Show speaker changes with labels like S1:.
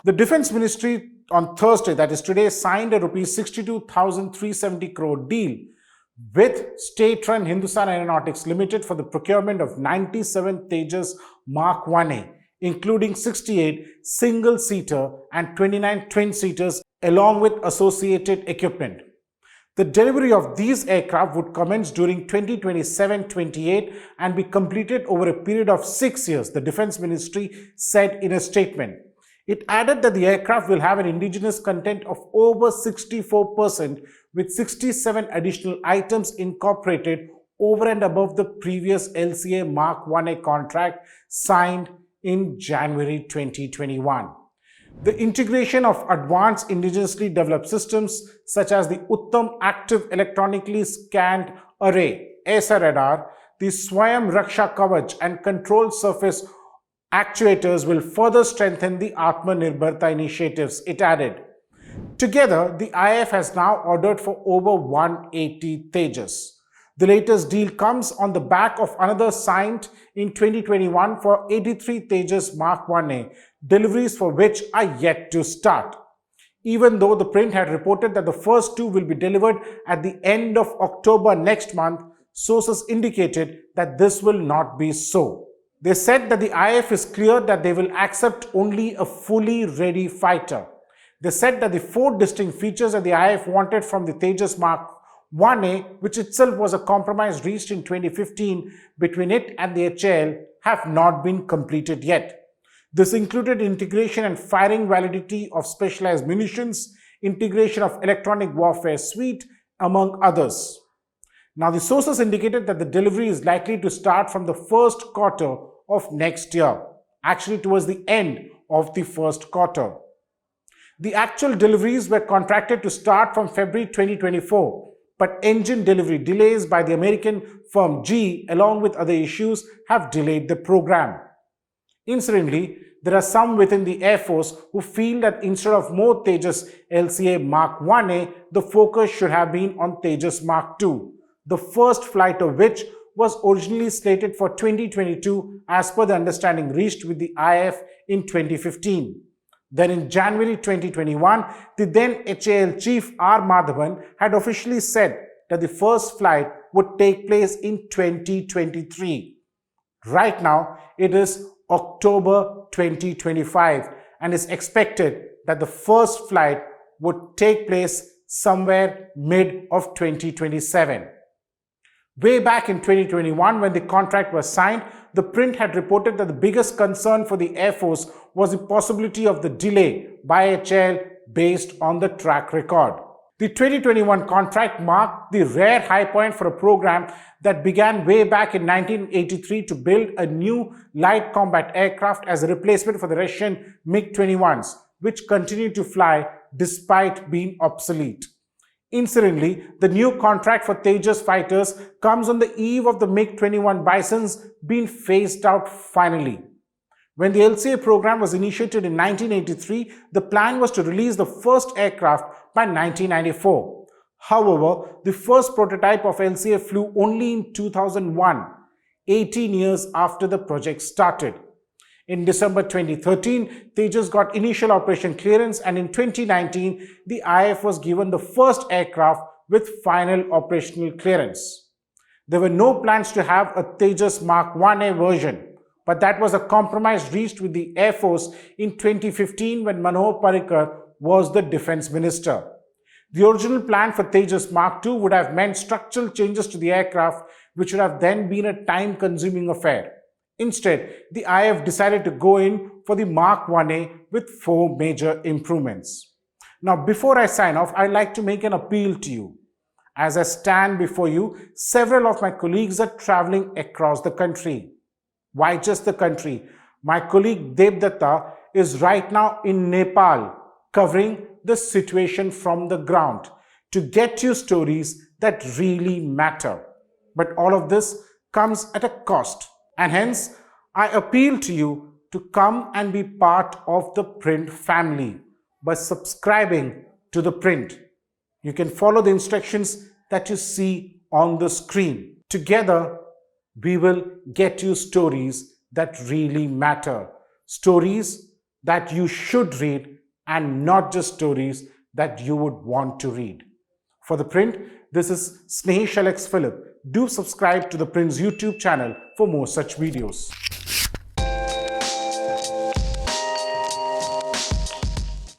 S1: The Defence Ministry on Thursday, that is today, signed a rupees 62,370 crore deal with state-run Hindustan Aeronautics Limited for the procurement of 97 Tejas Mk1A, including 68 single-seater and 29 twin-seaters, along with associated equipment. The delivery of these aircraft would commence during 2027-28 and be completed over a period of 6 years, the Defence Ministry said in a statement. It added that the aircraft will have an indigenous content of over 64%, with 67 additional items incorporated over and above the previous LCA Mark 1A contract signed in January 2021. The integration of advanced indigenously developed systems such as the Uttam Active Electronically Scanned Array (AESA) radar, the Swayam Raksha Kavach and Control Surface actuators will further strengthen the Atmanirbharta initiatives, it added. Together, the IAF has now ordered for over 180 Tejas. The latest deal comes on the back of another signed in 2021 for 83 Tejas Mark 1A, deliveries for which are yet to start. Even though the print had reported that the first two will be delivered at the end of October next month, sources indicated that this will not be so. They said that the IAF is clear that they will accept only a fully ready fighter. They said that the 4 distinct features that the IAF wanted from the Tejas Mark 1A, which itself was a compromise reached in 2015 between it and the HAL, have not been completed yet. This included integration and firing validity of specialized munitions, integration of electronic warfare suite, among others. Now, the sources indicated that the delivery is likely to start from the first quarter of next year, actually towards the end of the first quarter. The actual deliveries were contracted to start from February 2024, but engine delivery delays by the American firm GE, along with other issues, have delayed the program. Incidentally, there are some within the Air Force who feel that instead of more Tejas LCA Mark 1A, the focus should have been on Tejas Mark 2, the first flight of which was originally slated for 2022 as per the understanding reached with the IAF in 2015. Then in January 2021, the then HAL chief R. Madhavan had officially said that the first flight would take place in 2023. Right now, it is October 2025 and is expected that the first flight would take place somewhere mid of 2027. Way back in 2021, when the contract was signed, the print had reported that the biggest concern for the Air Force was the possibility of the delay by HAL based on the track record. The 2021 contract marked the rare high point for a program that began way back in 1983 to build a new light combat aircraft as a replacement for the Russian MiG-21s, which continued to fly despite being obsolete. Incidentally, the new contract for Tejas fighters comes on the eve of the MiG-21 Bisons being phased out finally. When the LCA program was initiated in 1983, the plan was to release the first aircraft by 1994. However, the first prototype of LCA flew only in 2001, 18 years after the project started. In December 2013, Tejas got initial operation clearance, and in 2019, the IAF was given the first aircraft with final operational clearance. There were no plans to have a Tejas Mark 1A version, but that was a compromise reached with the Air Force in 2015 when Manohar Parrikar was the Defence Minister. The original plan for Tejas Mark II would have meant structural changes to the aircraft, which would have then been a time-consuming affair. Instead, the IAF decided to go in for the Mark 1A with 4 major improvements. Now, before I sign off, I'd like to make an appeal to you. As I stand before you, several of my colleagues are traveling across the country. Why just the country? My colleague Devdatta is right now in Nepal, covering the situation from the ground to get you stories that really matter. But all of this comes at a cost. And hence, I appeal to you to come and be part of the Print family by subscribing to the Print. You can follow the instructions that you see on the screen. Together, we will get you stories that really matter. Stories that you should read and not just stories that you would want to read. For The Print, this is Snehesh Alex Philip. Do subscribe to The Print's YouTube channel for more such videos.